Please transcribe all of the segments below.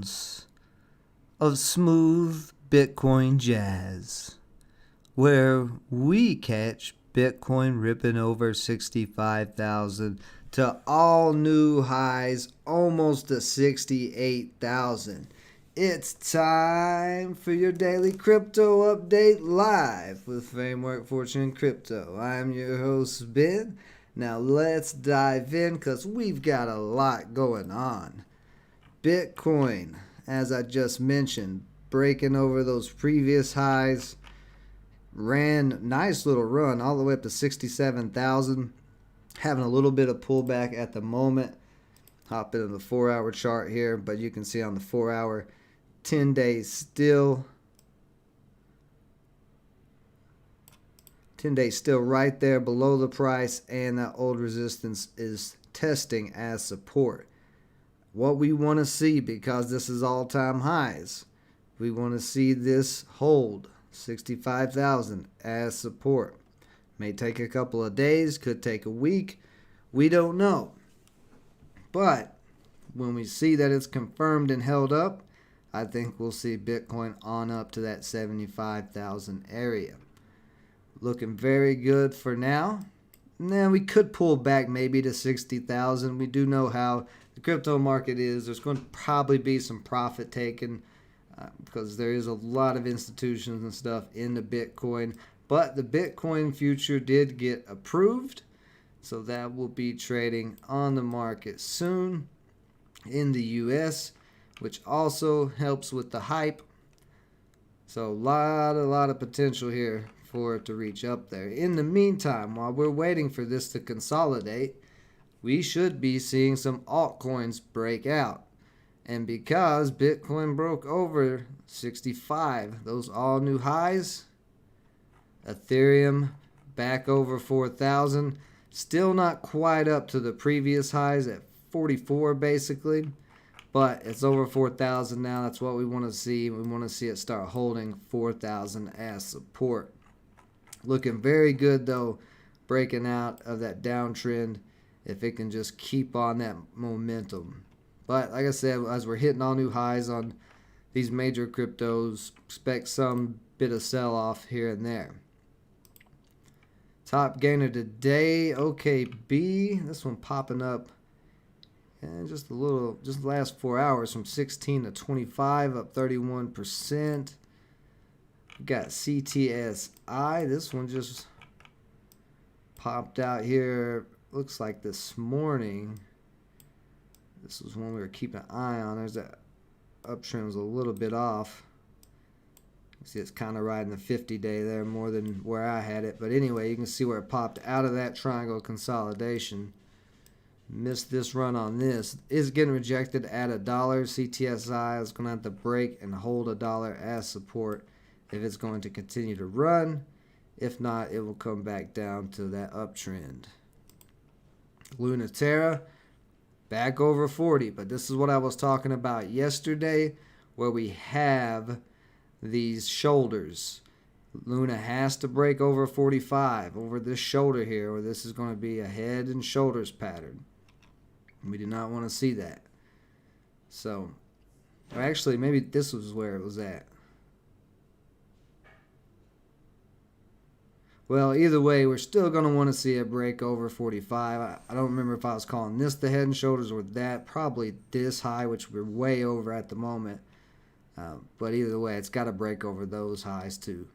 sounds of smooth Bitcoin jazz, where we catch Bitcoin ripping over 65,000 to all new highs, almost to 68,000. It's time for your daily crypto update live with Framework Fortune Crypto. I'm your host, Ben. Now let's dive in because we've got a lot going on. Bitcoin, as I just mentioned, breaking over those previous highs, ran a nice little run all the way up to 67,000, having a little bit of pullback at the moment. Hop into the 4-hour chart here, but you can see on the 4-hour, 10 days still. 10 days still right there below the price, and that old resistance is testing as support. What we want to see, because this is all-time highs, we want to see this hold 65,000 as support. May take a couple of days, could take a week, we don't know. But when we see that it's confirmed and held up, I think we'll see Bitcoin on up to that 75,000 area. Looking very good for now. Now we could pull back maybe to 60,000. We do know how the crypto market is. There's going to probably be some profit taken because there is a lot of institutions and stuff into Bitcoin. But the Bitcoin future did get approved, so that will be trading on the market soon in the US, which also helps with the hype. So a lot of potential here for it to reach up there. In the meantime, while we're waiting for this to consolidate, we should be seeing some altcoins break out. And because Bitcoin broke over 65, those all new highs, Ethereum back over 4,000, still not quite up to the previous highs at 44 basically, but it's over 4,000 now. That's what we want to see. We want to see it start holding 4,000 as support. Looking very good though, breaking out of that downtrend if it can just keep on that momentum. But like I said, as we're hitting all new highs on these major cryptos, expect some bit of sell-off here and there. Top gainer today, OKB. This one popping up and just the last 4 hours from 16 to 25, up 31%. We got CTSI. This one just popped out here. Looks like this morning. This was one we were keeping an eye on. There's that uptrend was a little bit off. You see it's kind of riding the 50-day there more than where I had it. But anyway, you can see where it popped out of that triangle consolidation. Missed this run on this. Is getting rejected at $1. CTSI is going to have to break and hold $1 as support if it's going to continue to run. If not, it will come back down to that uptrend. Lunaterra back over 40, but this is what I was talking about yesterday, where we have these shoulders. Luna has to break over 45 over this shoulder here, or this is going to be a head and shoulders pattern. We do not want to see that. So, or actually, maybe this was where it was at. Well, either way, we're still going to want to see a break over 45. I don't remember if I was calling this the head and shoulders or that. Probably this high, which we're way over at the moment. But either way, it's got to break over those highs too.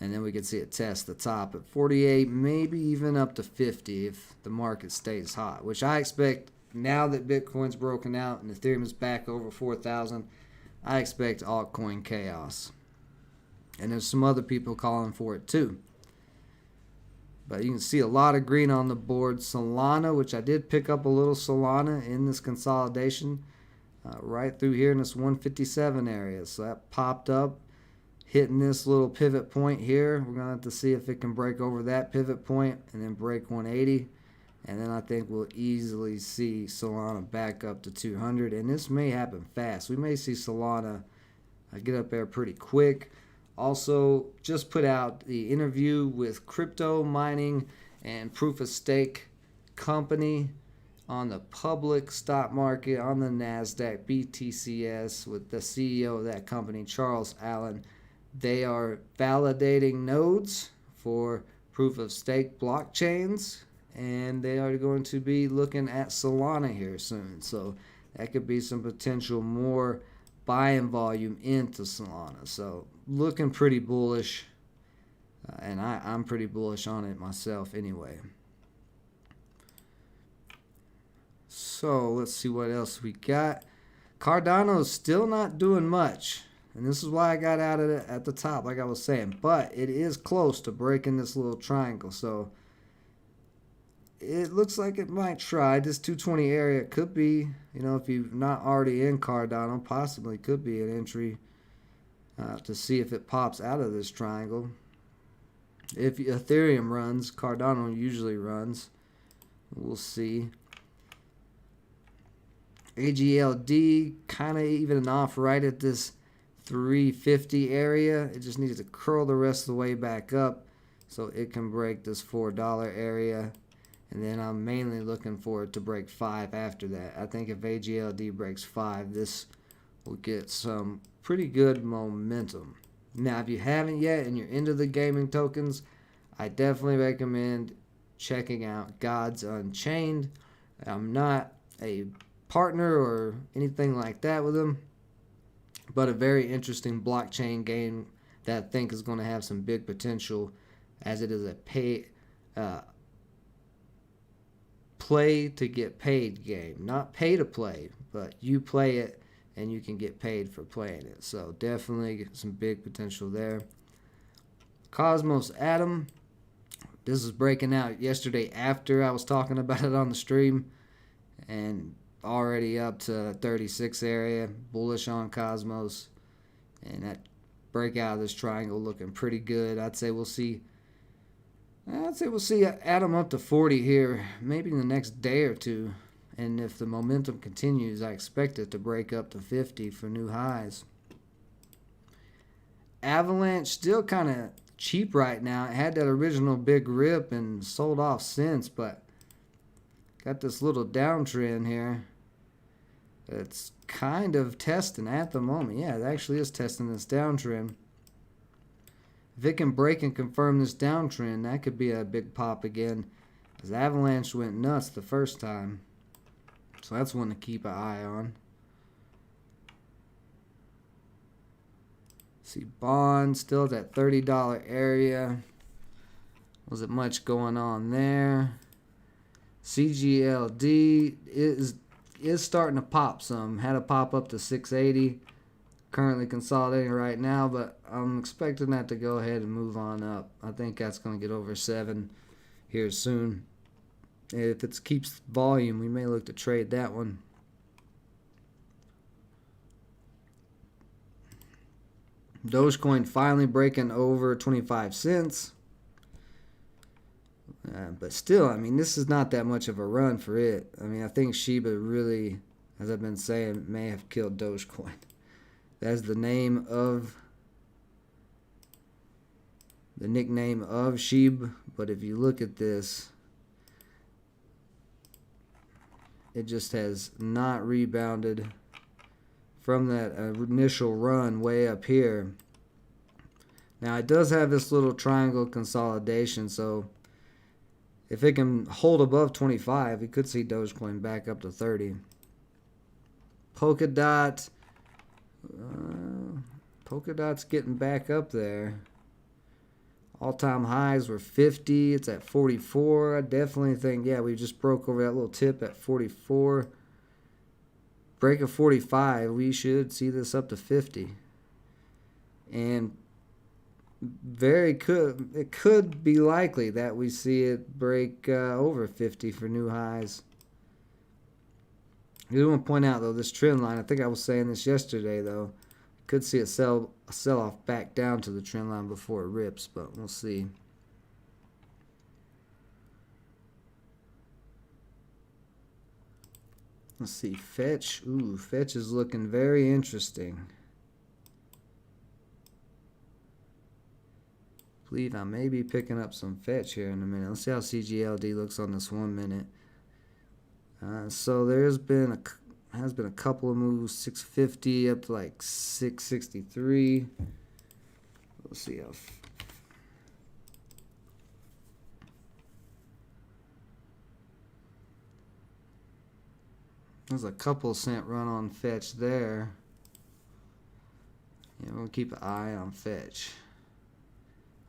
And then we can see it test the top at 48, maybe even up to 50 if the market stays hot, which I expect now that Bitcoin's broken out and Ethereum is back over 4,000. I expect altcoin chaos. And there's some other people calling for it too. But you can see a lot of green on the board. Solana, which I did pick up a little Solana in this consolidation, right through here in this 157 area. So that popped up, hitting this little pivot point here. We're going to have to see if it can break over that pivot point and then break 180. And then I think we'll easily see Solana back up to 200. And this may happen fast. We may see Solana get up there pretty quick. Also, just put out the interview with crypto mining and proof of stake company on the public stock market, on the NASDAQ, BTCS, with the CEO of that company, Charles Allen. They are validating nodes for proof of stake blockchains, and they are going to be looking at Solana here soon. So that could be some potential more buying volume into Solana. So looking pretty bullish, and I'm pretty bullish on it myself anyway. So let's see what else we got. Cardano's still not doing much, and this is why I got out of it at the top, like I was saying. But it is close to breaking this little triangle, so it looks like it might try. This 220 area could be, if you're not already in Cardano, possibly could be an entry to see if it pops out of this triangle. If Ethereum runs, Cardano usually runs. We'll see. AGLD kind of even off right at this 350 area. It just needs to curl the rest of the way back up so it can break this $4 area. And then I'm mainly looking for it to break 5 after that. I think if AGLD breaks 5, this will get some pretty good momentum. Now, if you haven't yet and you're into the gaming tokens, I definitely recommend checking out Gods Unchained. I'm not a partner or anything like that with them, but a very interesting blockchain game that I think is going to have some big potential, as it is a play to get paid game. Not pay to play, but you play it and you can get paid for playing it. So definitely some big potential there. Cosmos Atom. This is breaking out yesterday after I was talking about it on the stream, and already up to 36 area. Bullish on Cosmos, and that breakout of this triangle looking pretty good. I'd say we'll see Atom up to 40 here, maybe in the next day or two. And if the momentum continues, I expect it to break up to 50 for new highs. Avalanche still kind of cheap right now. It had that original big rip and sold off since, but got this little downtrend here. It's kind of testing at the moment. Yeah, it actually is testing this downtrend. If it can break and confirm this downtrend, that could be a big pop again, because Avalanche went nuts the first time. So that's one to keep an eye on. See, Bond still at that $30 area. Wasn't much going on there. CGLD is starting to pop some. Had a pop up to 680. Currently consolidating right now, but I'm expecting that to go ahead and move on up. I think that's going to get over 7 here soon. If it keeps volume, we may look to trade that one. Dogecoin finally breaking over 25 cents. But still, I mean, this is not that much of a run for it. I mean, I think Shiba really, as I've been saying, may have killed Dogecoin. That's the nickname of Shiba. But if you look at this, it just has not rebounded from that initial run way up here. Now, it does have this little triangle consolidation, so if it can hold above 25, we could see Dogecoin back up to 30. Polkadot. Polkadot's getting back up there. All-time highs were 50. It's at 44. I definitely think, yeah, we just broke over that little tip at 44. Break of 45, we should see this up to 50. And it could be likely that we see it break over 50 for new highs. I do want to point out, though, this trend line, I think I was saying this yesterday, though, could see a sell-off back down to the trend line before it rips, but we'll see. Let's see, Fetch. Ooh, Fetch is looking very interesting. I believe I may be picking up some Fetch here in a minute. Let's see how CGLD looks on this 1 minute. So there's been a couple of moves, 650 up to like 663. Let's see how. There's a couple cent run on fetch there. Yeah, we'll keep an eye on fetch.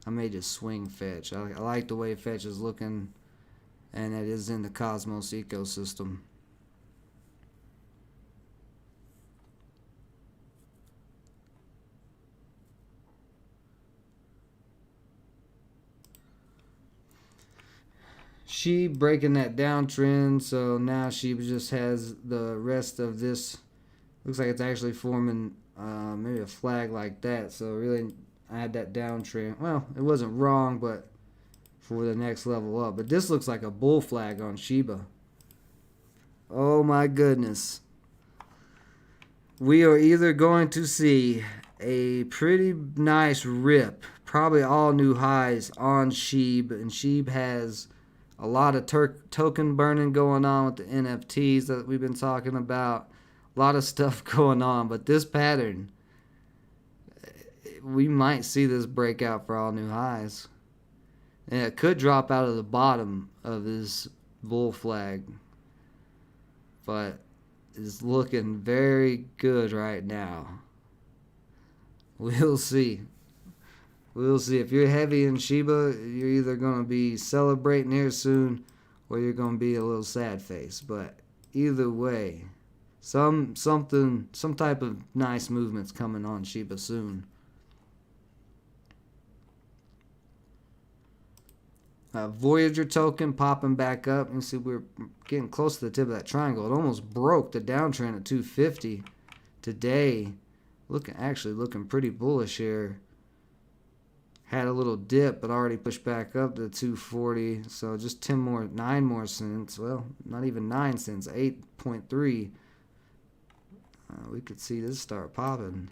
I may just swing fetch. I like the way fetch is looking, and it is in the Cosmos ecosystem. She breaking that downtrend, so now she just has the rest of this. Looks like it's actually forming maybe a flag like that. So really, I had that downtrend. Well, it wasn't wrong, but for the next level up. But this looks like a bull flag on Shiba. Oh my goodness. We are either going to see a pretty nice rip, probably all new highs on SHIB, and SHIB has a lot of token burning going on with the NFTs that we've been talking about. A lot of stuff going on, but this pattern, we might see this breakout for all new highs. And it could drop out of the bottom of this bull flag, but is looking very good right now. We'll see. We'll see. If you're heavy in Shiba, you're either going to be celebrating here soon or you're going to be a little sad face. But either way, some type of nice movement's coming on Shiba soon. Voyager token popping back up. You see we're getting close to the tip of that triangle. It almost broke the downtrend at 250 today. Actually looking pretty bullish here. Had a little dip, but already pushed back up to 240. So just 9 more cents. Well, not even 9 cents. 8.3. We could see this start popping.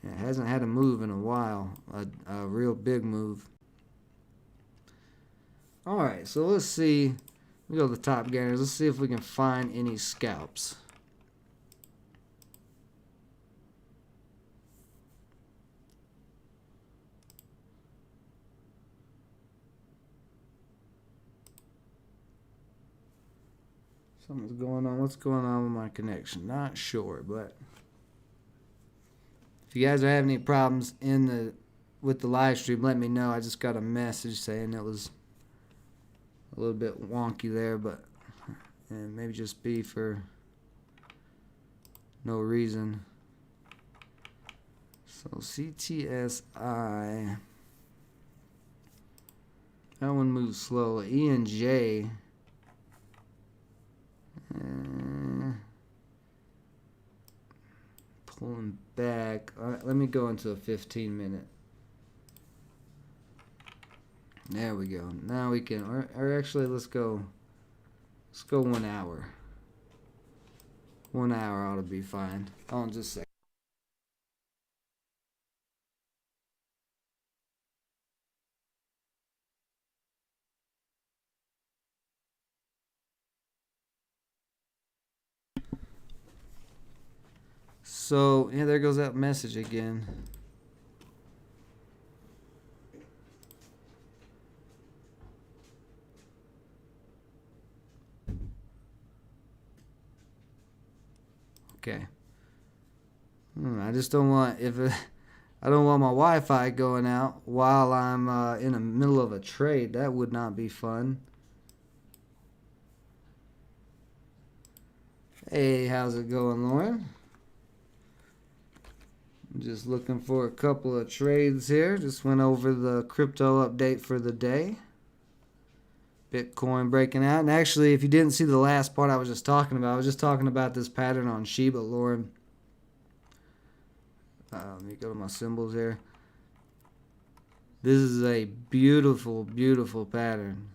It hasn't had a move in a while, a real big move. Alright, so let's see. We go to the top gainers. Let's see if we can find any scalps. Something's going on. What's going on with my connection? Not sure, but if you guys are having any problems with the live stream, let me know. I just got a message saying it was a little bit wonky there, but maybe just be for no reason. So CTSI, that one moves slow. ENJ, pulling back. All right, let me go into a 15-minute. There we go. Now we can, or actually, let's go 1 hour. 1 hour ought to be fine. Hold on just a second. So, yeah, there goes that message again. Okay. I just don't want I don't want my Wi-Fi going out while I'm in the middle of a trade. That would not be fun. Hey, how's it going, Lauren? I'm just looking for a couple of trades here. Just went over the crypto update for the day. Bitcoin breaking out. And actually, if you didn't see the last part I was just talking about this pattern on Shiba, Lauren. Let me go to my symbols here. This is a beautiful, beautiful pattern.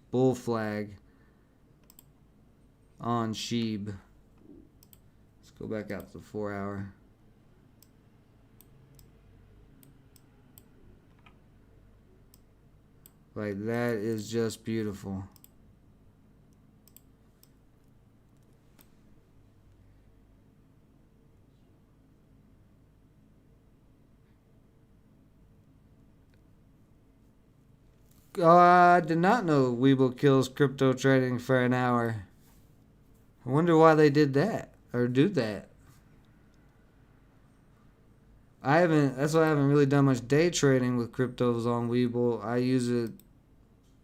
Bull flag on SHIB. Let's go back out to the 4 hour. Like, that is just beautiful. Oh, I did not know Webull kills crypto trading for an hour. I wonder why they did that or do that. That's why I haven't really done much day trading with cryptos on Webull. I use it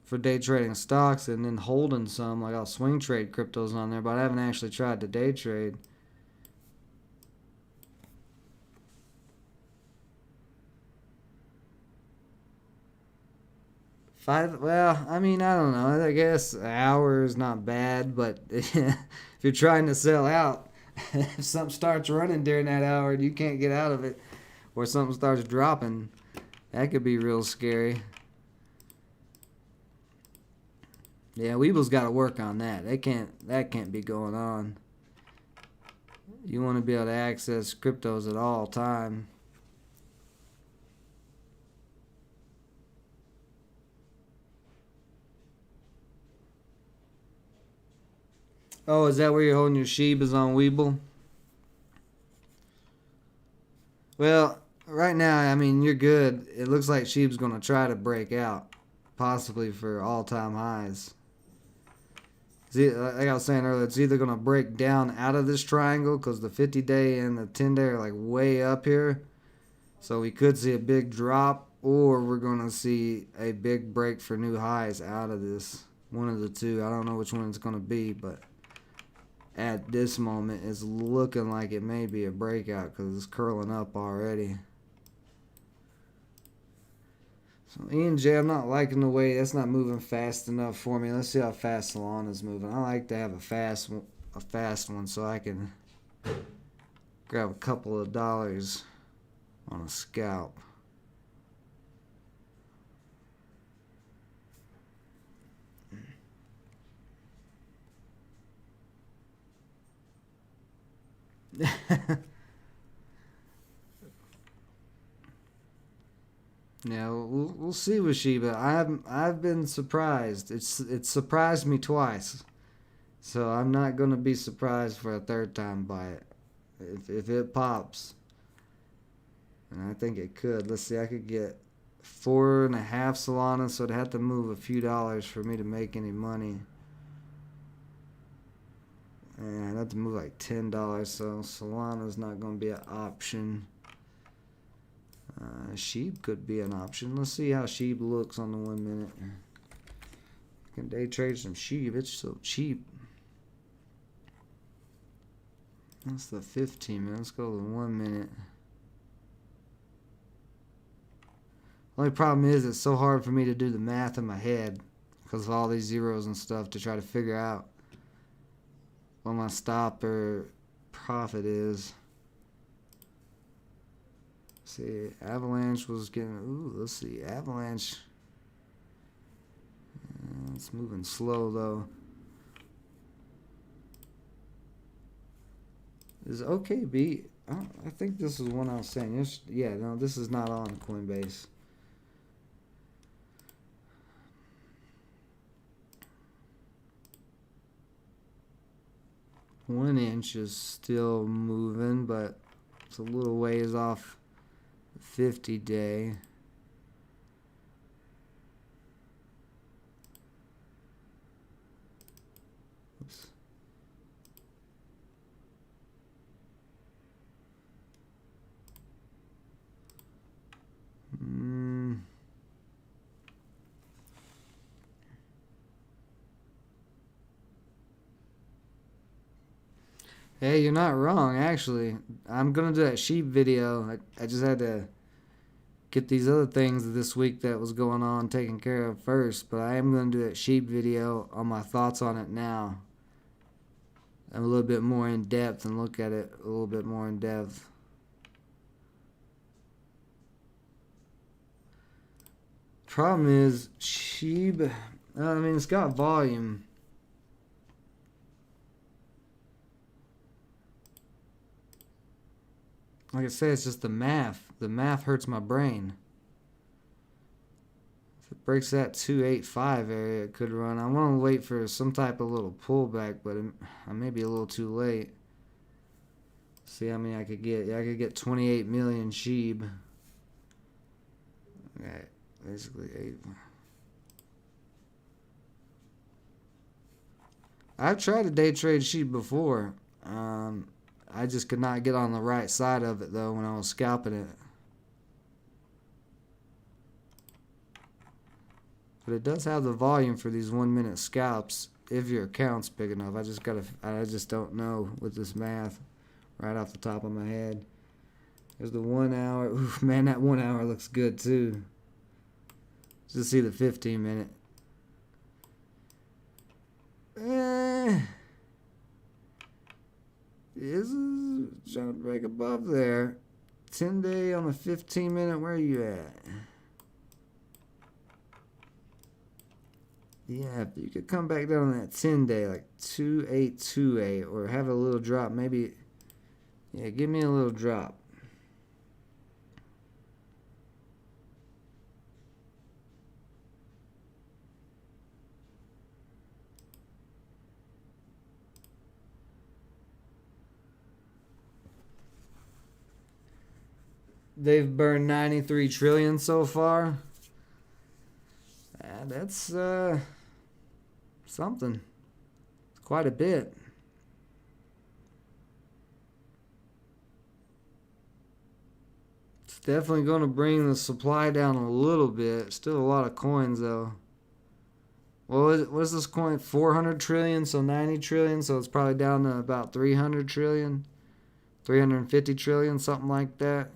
for day trading stocks and then holding some. Like, I'll swing trade cryptos on there, but I haven't actually tried to day trade. Well, I mean, I don't know. I guess an hour is not bad, but if you're trying to sell out, if something starts running during that hour and you can't get out of it, or something starts dropping, that could be real scary. Yeah, Weeble's got to work on that. That can't be going on. You want to be able to access cryptos at all time. Oh, is that where you're holding your Shibas on Weeble? Well, right now, I mean, you're good. It looks like Sheep's going to try to break out, possibly for all-time highs. Like I was saying earlier, it's either going to break down out of this triangle because the 50-day and the 10-day are like way up here. So we could see a big drop, or we're going to see a big break for new highs out of this. One of the two. I don't know which one it's going to be, but at this moment, it's looking like it may be a breakout because it's curling up already. So ENJ, I'm not liking the way that's not moving fast enough for me. Let's see how fast Solana's moving. I like to have a fast one so I can grab a couple of dollars on a scalp. Yeah, we'll see with Shiba. I've been surprised. It's surprised me twice, so I'm not gonna be surprised for a third time by it. If it pops, and I think it could. Let's see. I could get 4.5 Solana, so it'd have to move a few dollars for me to make any money. And I'd have to move like $10, so Solana's not gonna be an option. Sheep could be an option. Let's see how Sheep looks on the 1 minute. Can day trade some Sheep? It's so cheap. That's the 15 minute. Let's go to the 1 minute. Only problem is it's so hard for me to do the math in my head because of all these zeros and stuff to try to figure out what my stop or profit is. See, Avalanche was getting. Ooh, let's see. Avalanche. It's moving slow though. Is OKB? I think this is one I was saying. Yeah, no, this is not on Coinbase. One inch is still moving, but it's a little ways off. 50-day. Oops. Hey, you're not wrong, actually. I'm going to do that sheep video. I just had to get these other things this week that was going on taken care of first, but I am going to do that sheep video on my thoughts on it now. I'm a little bit more in depth and look at it a little bit more in depth. Problem is, sheep, I mean, it's got volume. Like I say, it's just the math. The math hurts my brain. it breaks that 285 area, it could run. I want to wait for some type of little pullback, but I may be a little too late. See how many I could get. Yeah, I could get 28 million sheep. Okay, basically 8. I've tried to day trade sheep before. I just could not get on the right side of it though when I was scalping it. But it does have the volume for these 1 minute scalps if your account's big enough. I just don't know with this math right off the top of my head. There's the 1 hour. Oof, man, that 1 hour looks good too. Just see the 15 minute. This is trying to break above there. 10 day on the 15 minute. Where are you at? Yeah, if you could come back down on that 10 day, like 2828, or have a little drop. Maybe, yeah, give me a little drop. They've burned 93 trillion so far. That's something. It's quite a bit. It's definitely going to bring the supply down a little bit. Still a lot of coins though. Well, what is this coin? 400 trillion, so 90 trillion, so it's probably down to about 300 trillion, 350 trillion, something like that.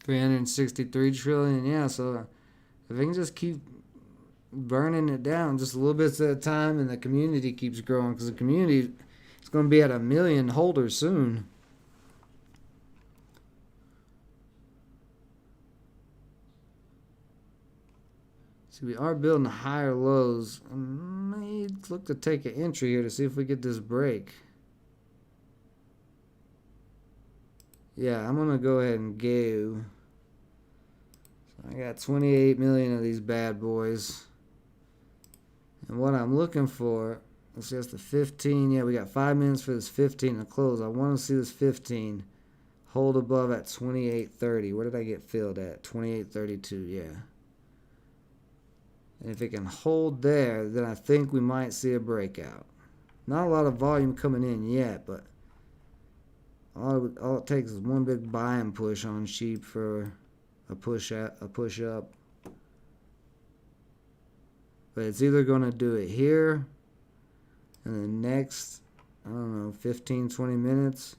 $363 trillion, yeah, so if they can just keep burning it down just a little bit at a time and the community keeps growing, because the community is going to be at 1 million holders soon. See, we are building higher lows. I may look to take an entry here to see if we get this break. Yeah, I'm going to go ahead and go. I got 28 million of these bad boys. And what I'm looking for, it's just the 15. Yeah, we got 5 minutes for this 15 to close. I want to see this 15 hold above at 28.30. Where did I get filled at? 28.32, yeah. And if it can hold there, then I think we might see a breakout. Not a lot of volume coming in yet, but all it takes is one big buy and push on sheep for a push up. But it's either going to do it here in the next, I don't know, 15, 20 minutes,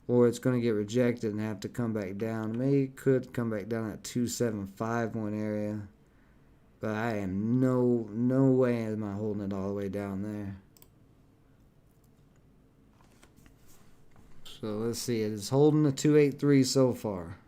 or it's going to get rejected and have to come back down. Maybe it could come back down at 275 area. But I am no way am I holding it all the way down there. So let's see. It is holding the 283 so far.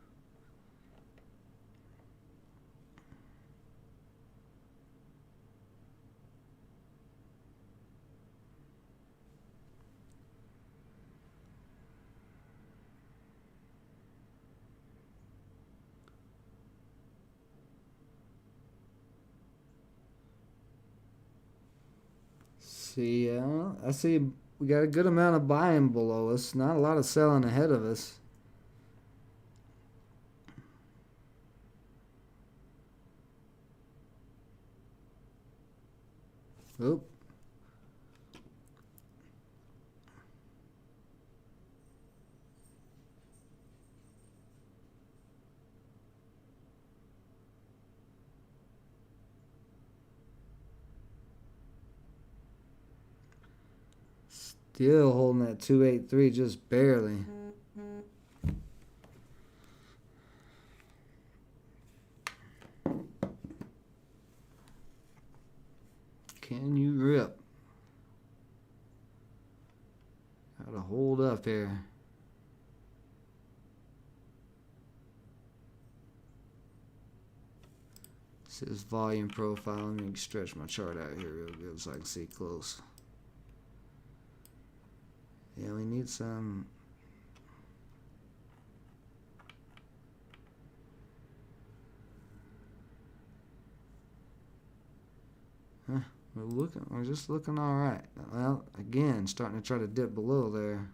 See, I see we got a good amount of buying below us. Not a lot of selling ahead of us. Oop. Still holding that 283 just barely. Can you rip? up here. This is volume profile. Let me stretch my chart out here real good so I can see close. Yeah, we need some. Huh, we're just looking all right. Well, again, starting to try to dip below there.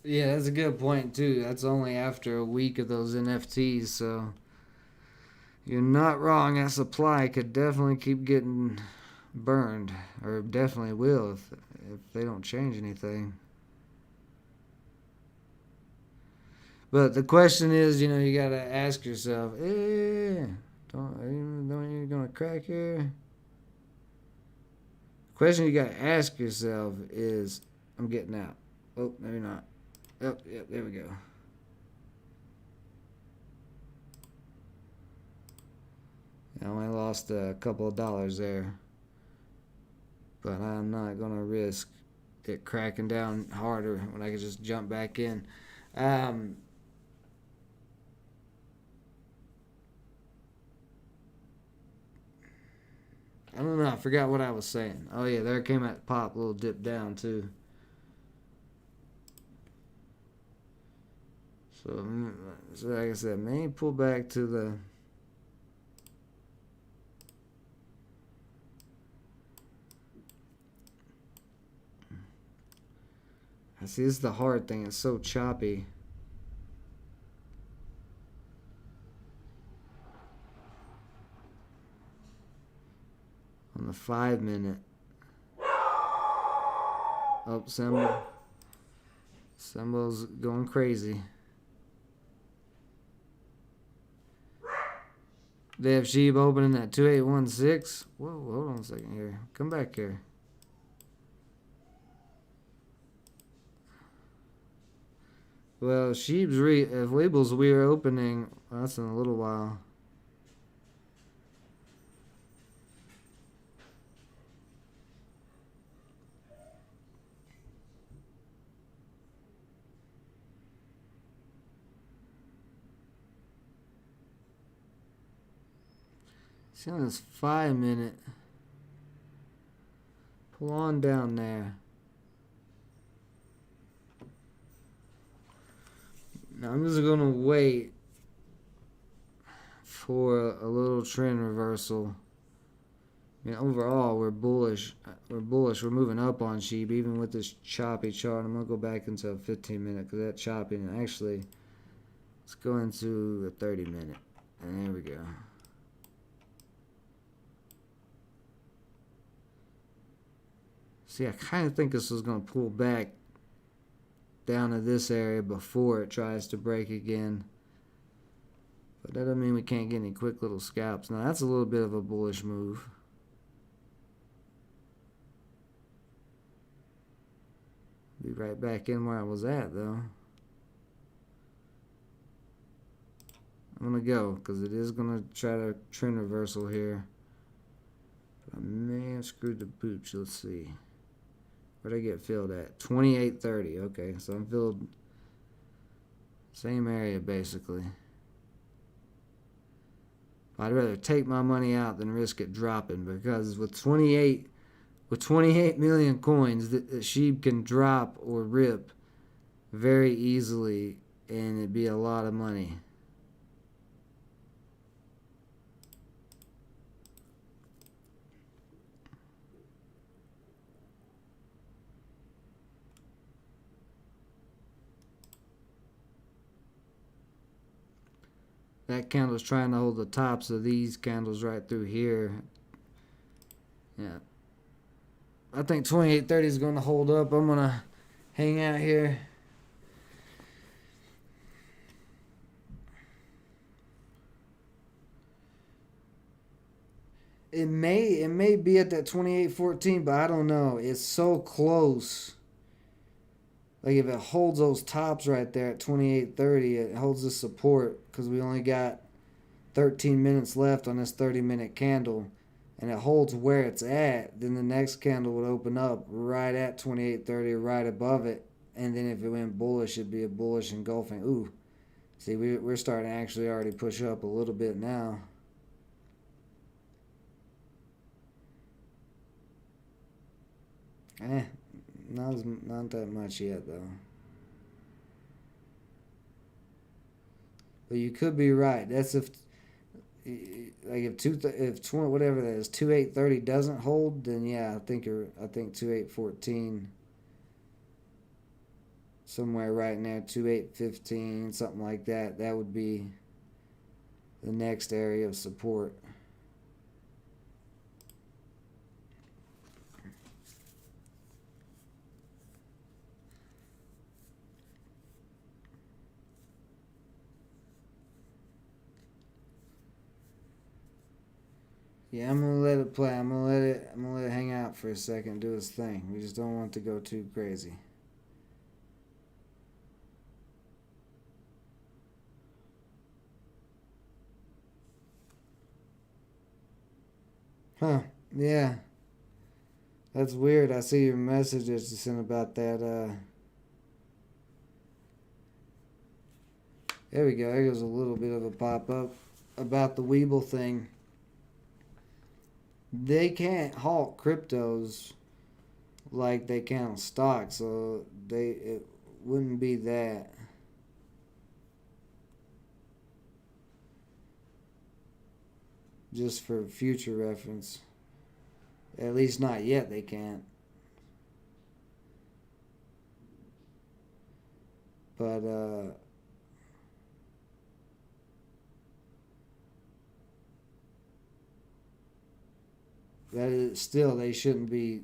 Yeah, that's a good point too. That's only after a week of those NFTs, so you're not wrong. That supply could definitely keep getting burned, or definitely will if they don't change anything. But the question is, you gotta ask yourself, don't you gonna crack here? The question you gotta ask yourself is, I'm getting out. Oh, maybe not. Oh, yep, there we go. I only lost a couple of dollars there, but I'm not gonna risk it cracking down harder when I can just jump back in. I don't know. I forgot what I was saying. Oh yeah, there came that pop, little dip down too. So like I said, maybe pull back to the. I see, this is the hard thing. It's so choppy. On the 5 minute. Oh, Symbol's going crazy. They have Sheep opening at 2816. Whoa, hold on a second here. Come back here. Well, Sheep's if Label's we're opening, well, that's in a little while. See on this 5 minute. Pull on down there. Now I'm just gonna wait for a little trend reversal. I mean, overall we're bullish. We're moving up on Sheep, even with this choppy chart. I'm gonna go back into a 15 minute because that choppy. And actually, let's go into a 30 minute. And there we go. See, I kind of think this was going to pull back down to this area before it tries to break again. But that doesn't mean we can't get any quick little scalps. Now, that's a little bit of a bullish move. Be right back in where I was at, though. I'm going to go because it is going to try to trend reversal here. But I may have screwed the pooch. Let's see. Where'd I get filled at? 28.30. Okay, so I'm filled same area basically. I'd rather take my money out than risk it dropping, because with 28 million coins, the Sheep can drop or rip very easily, and it'd be a lot of money. That candle's trying to hold the tops of these candles right through here. Yeah, I think 28.30 is going to hold up. I'm going to hang out here. It may be at that 28.14, but I don't know. It's so close. Like if it holds those tops right there at 28.30, it holds the support because we only got 13 minutes left on this 30-minute candle, and it holds where it's at, then the next candle would open up right at 28.30, right above it, and then if it went bullish, it'd be a bullish engulfing. Ooh, see, we're starting to actually already push up a little bit now. Not that much yet though. But you could be right. That's if 20 whatever that is 28.30 doesn't hold, then yeah, I think 28.14 somewhere right in there, 28.15 something like that. That would be the next area of support. Yeah, I'm gonna let it play. I'm gonna let it hang out for a second, do its thing. We just don't want it to go too crazy. Huh? Yeah, that's weird. I see your message that you sent about that. There we go. There goes a little bit of a pop up about the Weeble thing. They can't halt cryptos like they can stocks, so it wouldn't be that. Just for future reference. At least not yet, they can't. But that is still, they shouldn't be.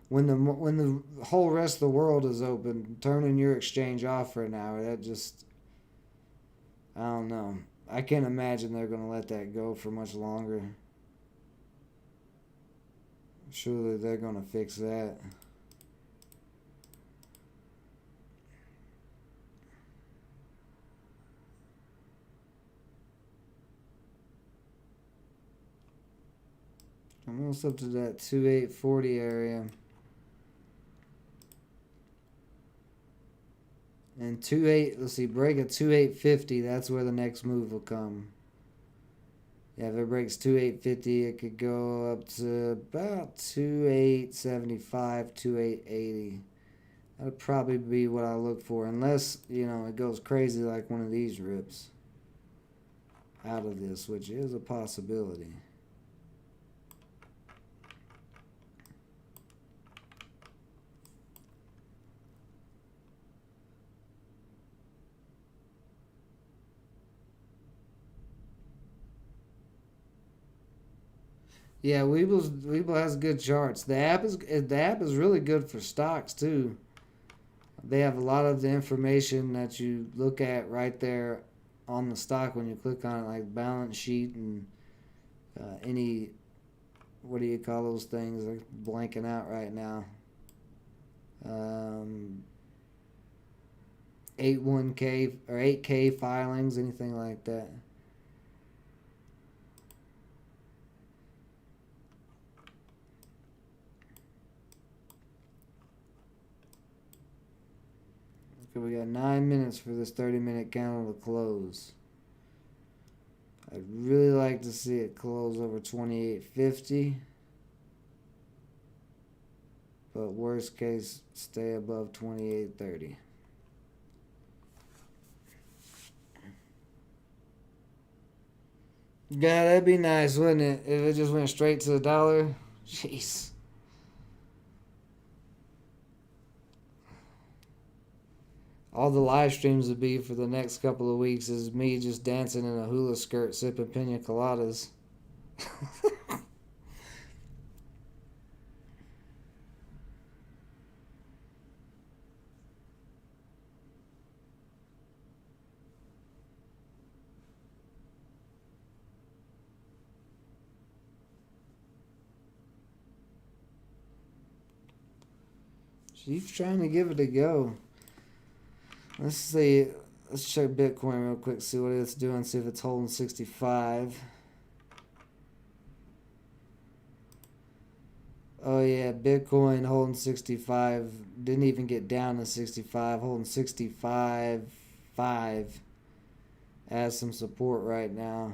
When the whole rest of the world is open, turning your exchange off for an hour, that just, I don't know. I can't imagine they're going to let that go for much longer. Surely they're going to fix that. I'm almost up to that 2840 area. And let's see, break a 2850, that's where the next move will come. Yeah, if it breaks 2850, it could go up to about 2875, 2880. That'd probably be what I look for, unless, it goes crazy like one of these rips out of this, which is a possibility. Yeah, Weeble has good charts. The app is really good for stocks too. They have a lot of the information that you look at right there on the stock when you click on it, like balance sheet and any, what do you call those things? They're blanking out right now. 8K or 8K filings, anything like that. We got 9 minutes for this 30-minute candle to close. I'd really like to see it close over 2850. But worst case, stay above 2830. Yeah, that'd be nice, wouldn't it? If it just went straight to the dollar. Jeez. All the live streams would be for the next couple of weeks is me just dancing in a hula skirt, sipping pina coladas. She's trying to give it a go. Let's see. Let's check Bitcoin real quick, see what it's doing, see if it's holding 65. Oh yeah, Bitcoin holding 65. Didn't even get down to 65, holding 65.5 as some support right now.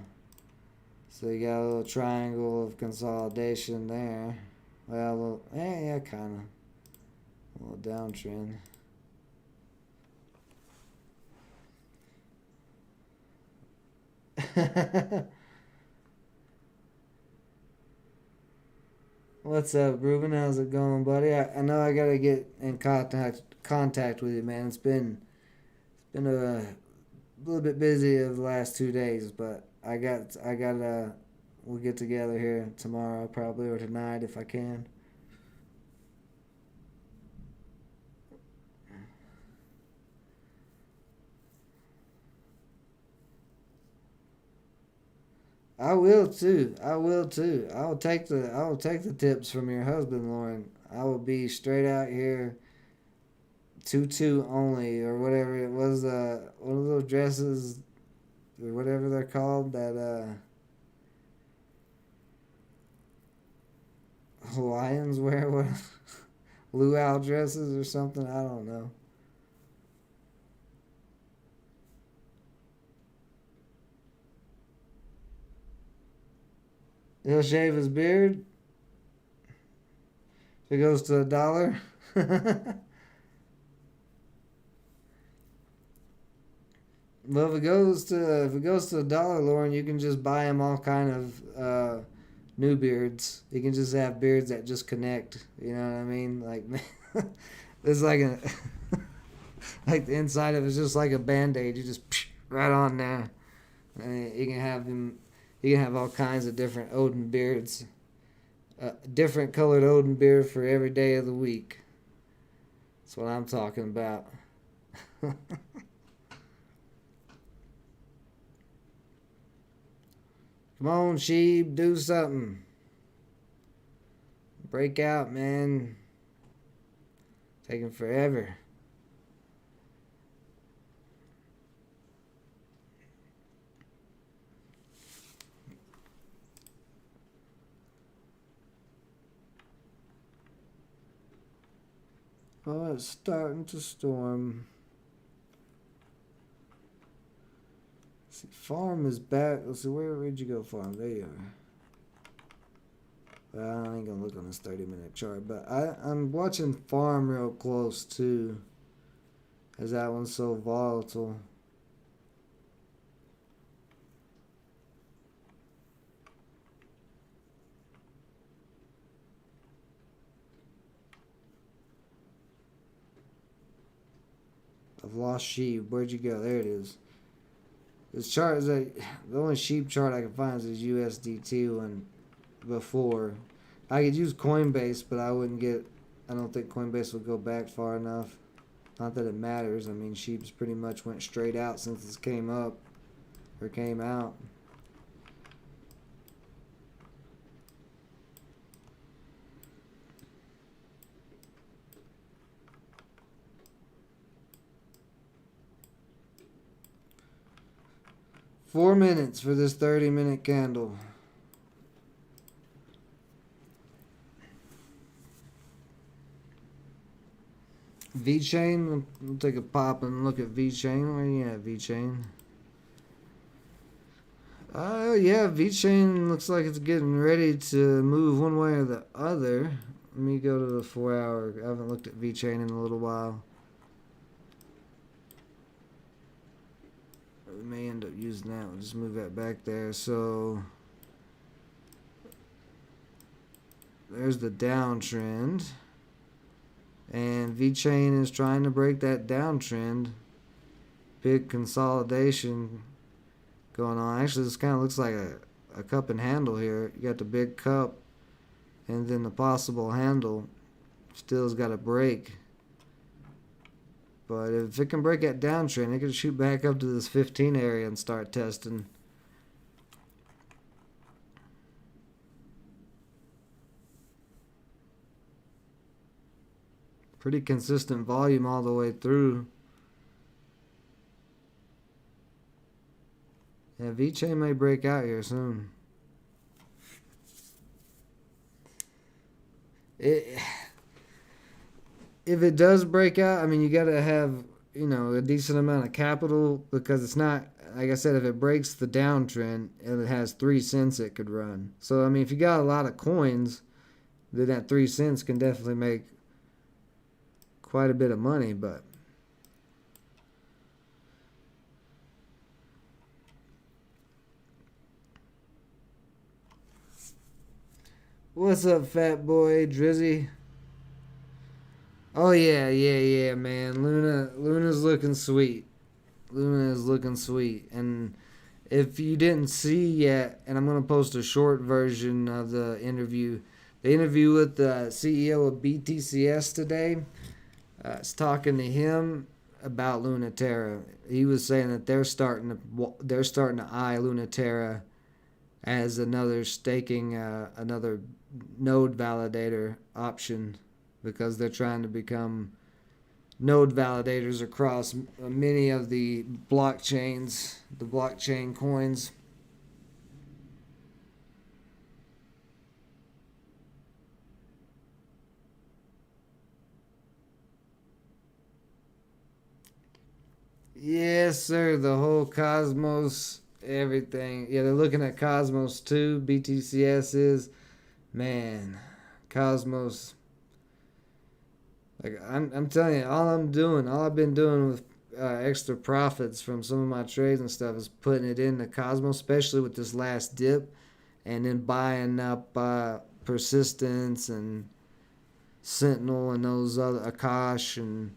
So you got a little triangle of consolidation there. Well, yeah, kind of. A little downtrend. What's up, Ruben? How's it going, buddy? I know I gotta get in contact with you, man. It's been a little bit busy of the last 2 days, but we'll get together here tomorrow probably, or tonight if I can. I will too. I will too. I will take the tips from your husband, Lauren. I will be straight out here, tutu only, or whatever it was. One of those dresses, or whatever they're called, that Hawaiians wear. What? Luau dresses or something. I don't know. He'll shave his beard. If it goes to $1. Well, if it goes to $1, Lauren, you can just buy him all kind of new beards. You can just have beards that just connect. You know what I mean? Like it's like a like the inside of it's just like a band-aid. You just right on there. And you can have him. You can have all kinds of different Odin beards. Different colored Odin beard for every day of the week. That's what I'm talking about. Come on, sheep, do something. Break out, man. Taking forever. Oh, it's starting to storm. Let's see, farm is back. Let's see, where'd you go, farm? There you are. Well, I ain't gonna look on this 30-minute chart, but I'm watching farm real close too, as that one's so volatile. I've lost sheep. Where'd you go? There it is. This chart is the only sheep chart I can find is this USDT one before. I could use Coinbase, but I don't think Coinbase will go back far enough. Not that it matters. I mean, sheep's pretty much went straight out since this came up or came out. Four minutes for this 30-minute candle. VeChain, we'll take a pop and look at VeChain. Where you at, VeChain? Yeah, VeChain looks like it's getting ready to move one way or the other. Let me go to the 4 hour. I haven't looked at VeChain in a little while. We may end up using that. We'll just move that back there. So there's the downtrend. And VeChain is trying to break that downtrend. Big consolidation going on. Actually, this kind of looks like a cup and handle here. You got the big cup and then the possible handle. Still's got to break. But if it can break that downtrend, it can shoot back up to this 15 area and start testing. Pretty consistent volume all the way through. Yeah, VeChain may break out here soon. If it does break out, I mean, you got to have, a decent amount of capital, because it's not, like I said, if it breaks the downtrend, it has 3 cents it could run. So, I mean, if you got a lot of coins, then that 3 cents can definitely make quite a bit of money, but what's up, fat boy Drizzy? Oh yeah, man. Luna's looking sweet. Luna is looking sweet. And if you didn't see yet, and I'm gonna post a short version of the interview with the CEO of BTCS today. It's talking to him about Lunaterra. He was saying that they're starting to eye Lunaterra as another staking, another node validator option, because they're trying to become node validators across many of the blockchains, the blockchain coins. Yes, sir. The whole Cosmos, everything. Yeah, they're looking at Cosmos too. BTCS is, man, Cosmos. Like I'm telling you, all I've been doing with extra profits from some of my trades and stuff is putting it into Cosmos, especially with this last dip, and then buying up Persistence and Sentinel and those other Akash and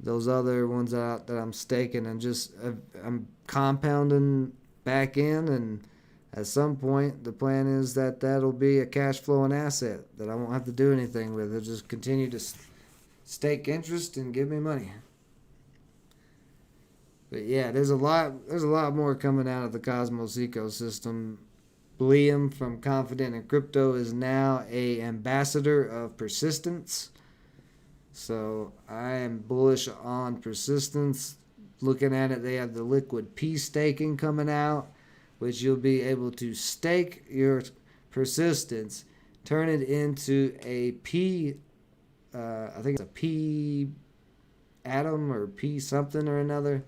those other ones that I'm staking, and just I'm compounding back in, and at some point the plan is that that'll be a cash flowing asset that I won't have to do anything with. It'll just continue to stake interest and give me money. But yeah, there's a lot more coming out of the Cosmos ecosystem. Liam from Confident in Crypto is now a ambassador of Persistence. So I am bullish on Persistence. Looking at it, they have the liquid P staking coming out, which you'll be able to stake your Persistence, turn it into a P, I think it's a P atom or P something or another.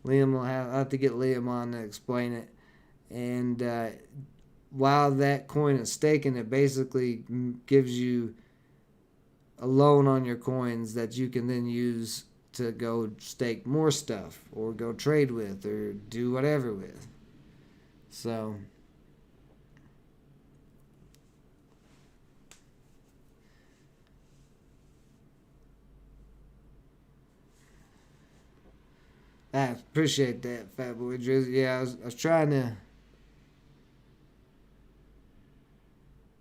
I'll have to get Liam on to explain it. And while that coin is staking, it basically gives you a loan on your coins that you can then use to go stake more stuff or go trade with or do whatever with. So I appreciate that, Fat Boy Drizzy. Yeah, I was trying to.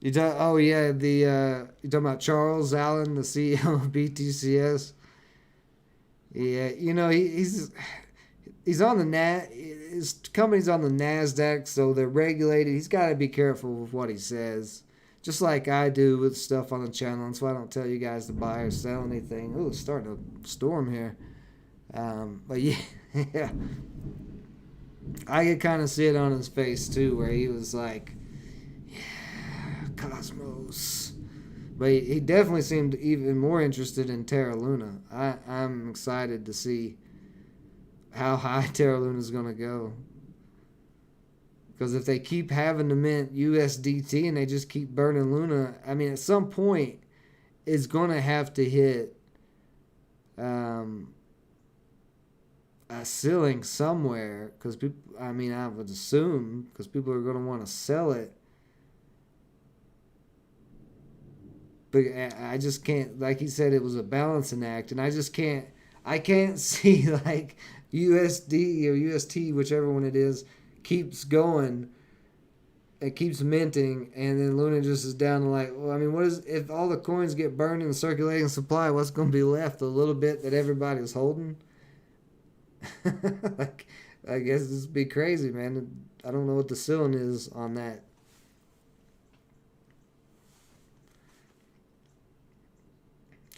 Oh yeah, you talking about Charles Allen, the CEO of BTCS? Yeah, he's on the his company's on the Nasdaq, so they're regulated. He's got to be careful with what he says, just like I do with stuff on the channel. That's why I don't tell you guys to buy or sell anything. Oh, it's starting to storm here. But yeah, yeah, I could kind of see it on his face too, where he was like, Cosmos. But he definitely seemed even more interested in Terra Luna. I'm excited to see how high Terra Luna is going to go. Because if they keep having to mint USDT and they just keep burning Luna, I mean, at some point, it's going to have to hit a ceiling somewhere. Because people, I mean, I would assume, because people are going to want to sell it. But I just can't, like he said, it was a balancing act, and I can't see like USD or UST, whichever one it is, keeps going, it keeps minting, and then Luna just is down to like, well, I mean, what is, if all the coins get burned in the circulating supply, what's going to be left? The little bit that everybody's holding? Like, I guess this would be crazy, man. I don't know what the ceiling is on that.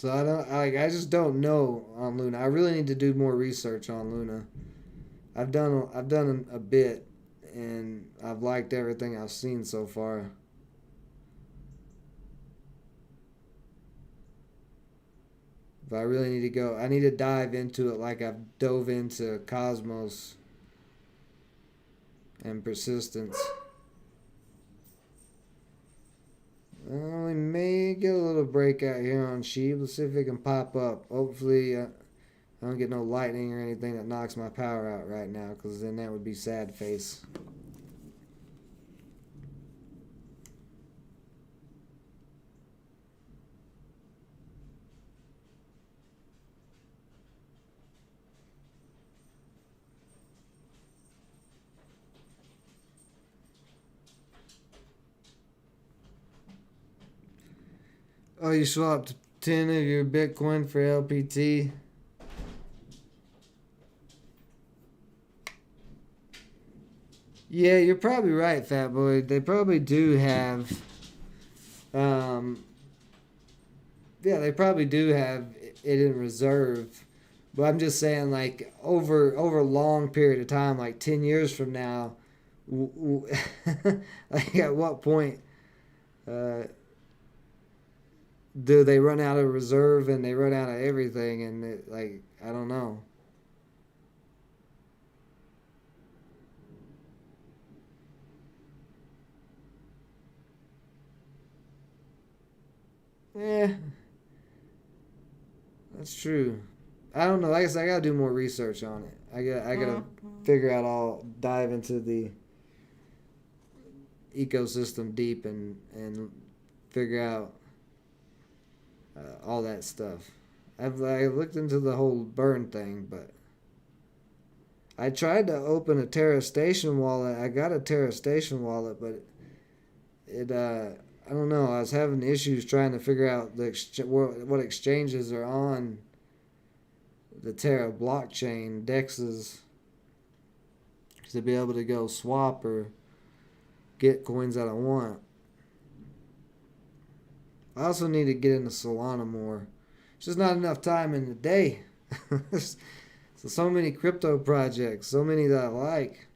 So I just don't know on Luna. I really need to do more research on Luna. I've done a bit, and I've liked everything I've seen so far. But I really need to go. I need to dive into it like I've dove into Cosmos and Persistence. Well, we may get a little breakout here on Sheep. Let's see if it can pop up. Hopefully, I don't get no lightning or anything that knocks my power out right now, because then that would be sad face. Oh, you swapped 10 of your Bitcoin for LPT? Yeah, you're probably right, Fat Boy. They probably do have, um, yeah, they probably do have it in reserve. But I'm just saying, like over a long period of time, like 10 years from now, like at what point uh, do they run out of reserve and they run out of everything? And like, I don't know. Yeah, that's true. I don't know. Like I said, I gotta do more research on it. I gotta figure out all dive into the ecosystem deep and figure out all that stuff. I looked into the whole burn thing, but I tried to open a Terra Station wallet. I got a Terra Station wallet, but it I don't know. I was having issues trying to figure out what exchanges are on the Terra blockchain dexes to be able to go swap or get coins that I want. I also need to get into Solana more. It's just not enough time in the day. So many crypto projects, so many that I like.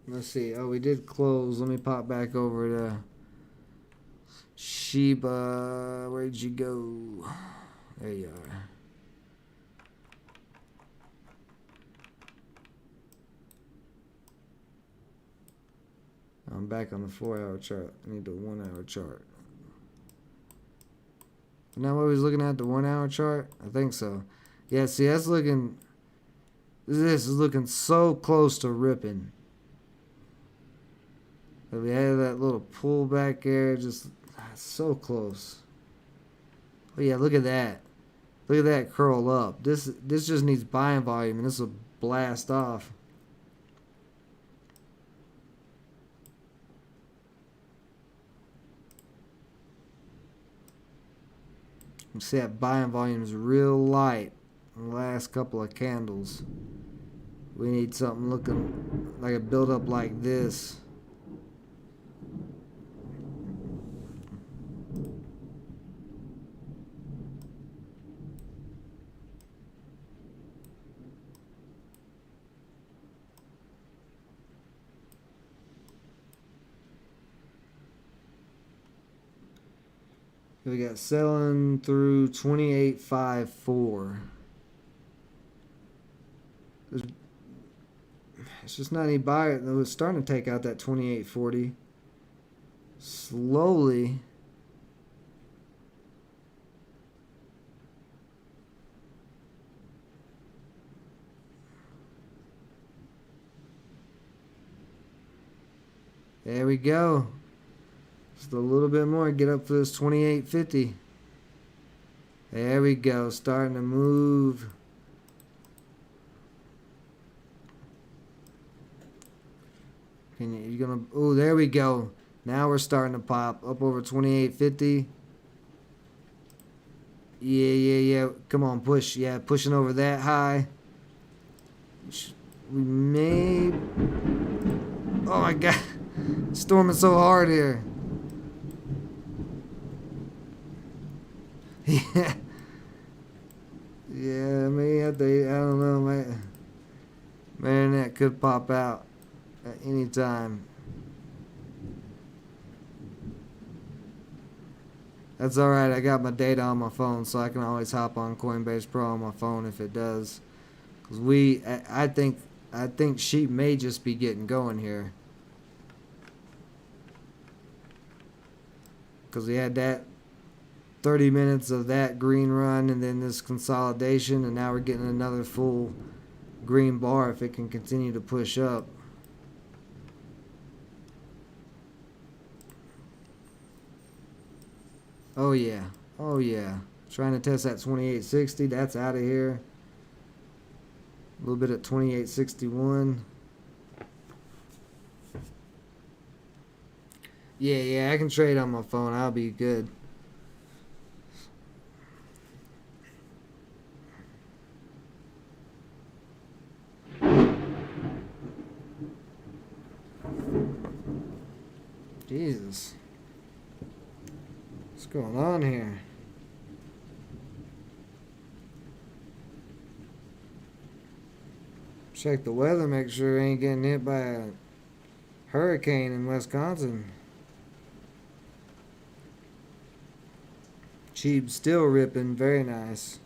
Let's see. Oh, we did close. Let me pop back over to Sheba. Where'd you go? There you are. I'm back on the 4-hour chart. I need the 1-hour chart. Now what we was looking at, the 1-hour chart? I think so. Yeah, see, that's looking... This is looking so close to ripping. We had that little pullback there, just so close. Oh yeah, look at that. Look at that curl up. This just needs buying volume, and this will blast off. You see that buying volume is real light in the last couple of candles. We need something looking like a build-up like this. We got selling through 28.54. It's just not any buyer. It was starting to take out that 28.40 slowly. There we go. Just a little bit more. Get up for this 28.50. There we go. Starting to move. You gonna? Oh, there we go. Now we're starting to pop up over 28.50. Yeah. Come on, push. Yeah, pushing over that high. We may. Oh my God, storming so hard here. Yeah. Yeah, I don't know, man, that could pop out at any time. That's alright, I got my data on my phone, so I can always hop on Coinbase Pro on my phone if it does. Because I think sheep may just be getting going here. Because we had that 30 minutes of that green run and then this consolidation, and now we're getting another full green bar if it can continue to push up. Oh yeah. Trying to test that 28.60. That's out of here. A little bit at 28.61. Yeah, I can trade on my phone. I'll be good. Jesus. What's going on here? Check the weather, make sure it ain't getting hit by a hurricane in Wisconsin. Cheap still ripping, very nice.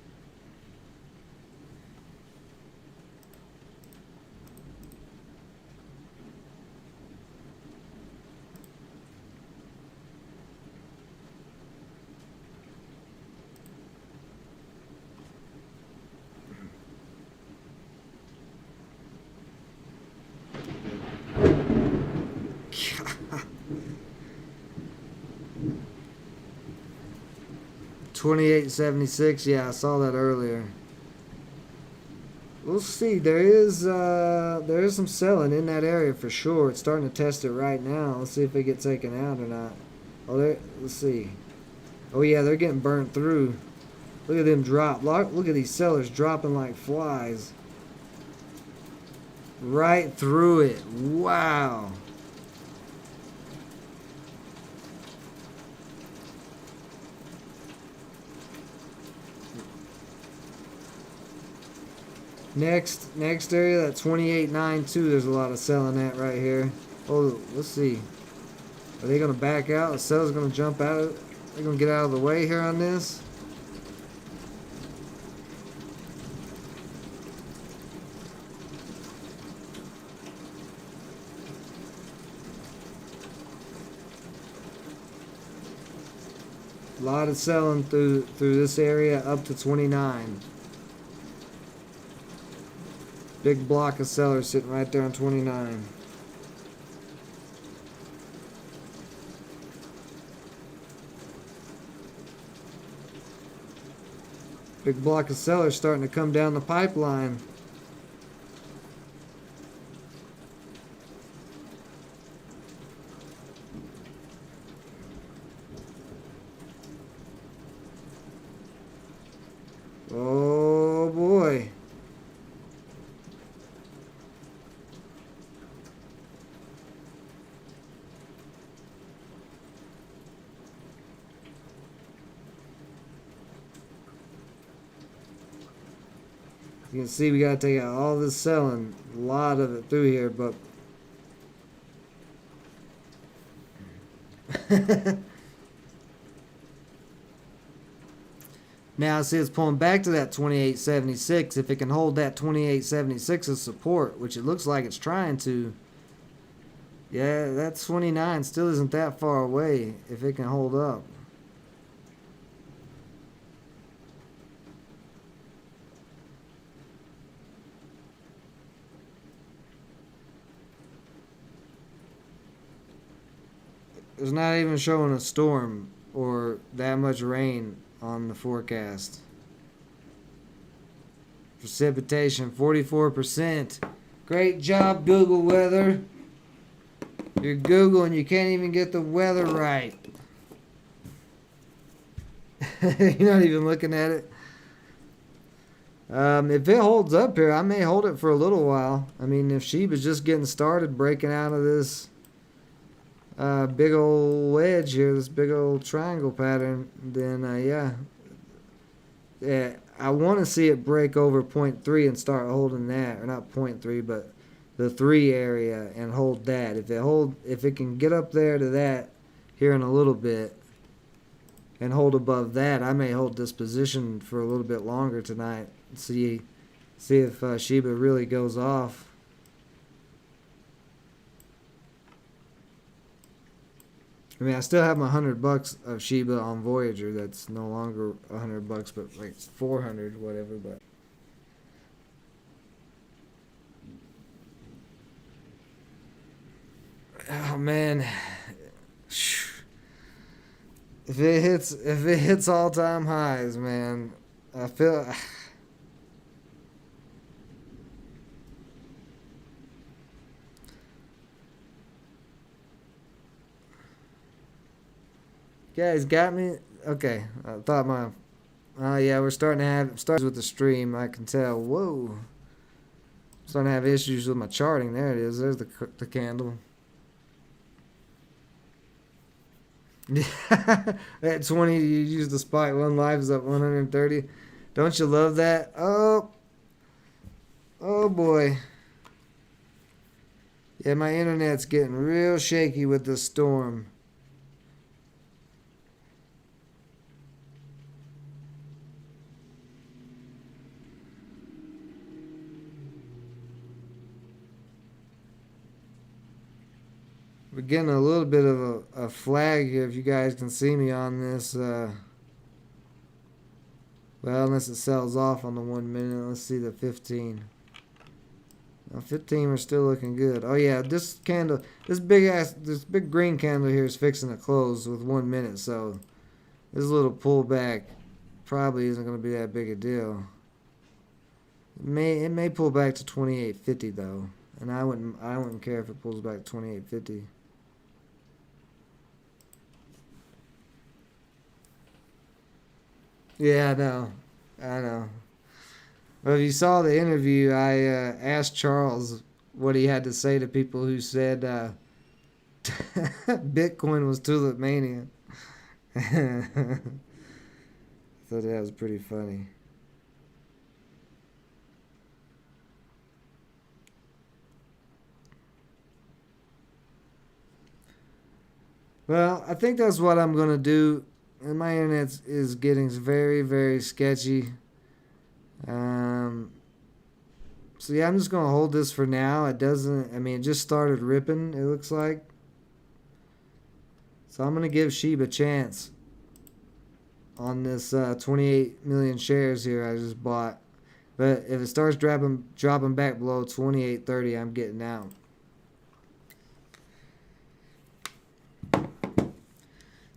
$28.76. Yeah, I saw that earlier. We'll see. There is some selling in that area for sure. It's starting to test it right now. Let's see if it gets taken out or not. Let's see. Oh yeah, they're getting burnt through. Look at them drop. Look at these sellers dropping like flies. Right through it. Wow. Next area, that 28.92, there's a lot of selling at right here. Oh, let's see. Are they going to back out? The seller's going to jump out. They're going to get out of the way here on this. A lot of selling through this area up to 29. Big block of sellers sitting right there on 29. Big block of sellers starting to come down the pipeline. Oh boy. You can see we got to take out all this selling, a lot of it through here, but now see it's pulling back to that 28.76. If it can hold that 28.76 as support, which it looks like it's trying to, yeah, that 29 still isn't that far away if it can hold up. It's not even showing a storm or that much rain on the forecast. Precipitation 44%. Great job, Google Weather. You're Google and you can't even get the weather right. You're not even looking at it. If it holds up here, I may hold it for a little while. I mean, if Shiba's just getting started breaking out of this big old wedge here, this big old triangle pattern, then yeah, I want to see it break over 0.3 and start holding that, or not 0.3, but the 3 area, and hold that. If it can get up there to that here in a little bit and hold above that, I may hold this position for a little bit longer tonight. See if Shiba really goes off. I mean, I still have my $100 of Shiba on Voyager. That's no longer $100, but like 400, whatever. But oh man, if it hits all-time highs, man, I feel. Guys got me. Okay, I thought my. Yeah, we're starting to have starts with the stream. I can tell. Whoa, starting to have issues with my charting. There it is. There's the candle. At 20, you use the spot. One live is up 130. Don't you love that? Oh boy. Yeah, my internet's getting real shaky with this storm. We're getting a little bit of a flag here, if you guys can see me on this. Well, unless it sells off on the 1 minute. Let's see the 15. Now 15 we're still looking good. Oh yeah, this candle, this big green candle here is fixing to close with 1 minute. So this little pullback probably isn't going to be that big a deal. It may pull back to 28.50 though, and I wouldn't care if it pulls back to 28.50. Yeah, I know. Well, if you saw the interview, I asked Charles what he had to say to people who said Bitcoin was tulip mania. I thought that was pretty funny. Well, I think that's what I'm going to do. And my internet is getting very, very sketchy. So yeah, I'm just going to hold this for now. It just started ripping, it looks like. So I'm going to give SHIB a chance on this 28 million shares here I just bought. But if it starts dropping back below 28.30, I'm getting out.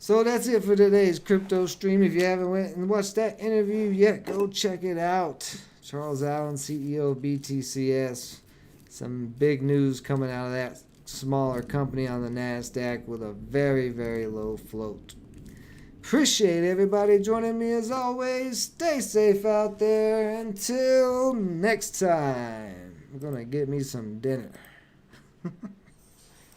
So that's it for today's crypto stream. If you haven't went and watched that interview yet, go check it out. Charles Allen, CEO of BTCS. Some big news coming out of that smaller company on the NASDAQ with a very, very low float. Appreciate everybody joining me as always. Stay safe out there. Until next time, I'm going to get me some dinner.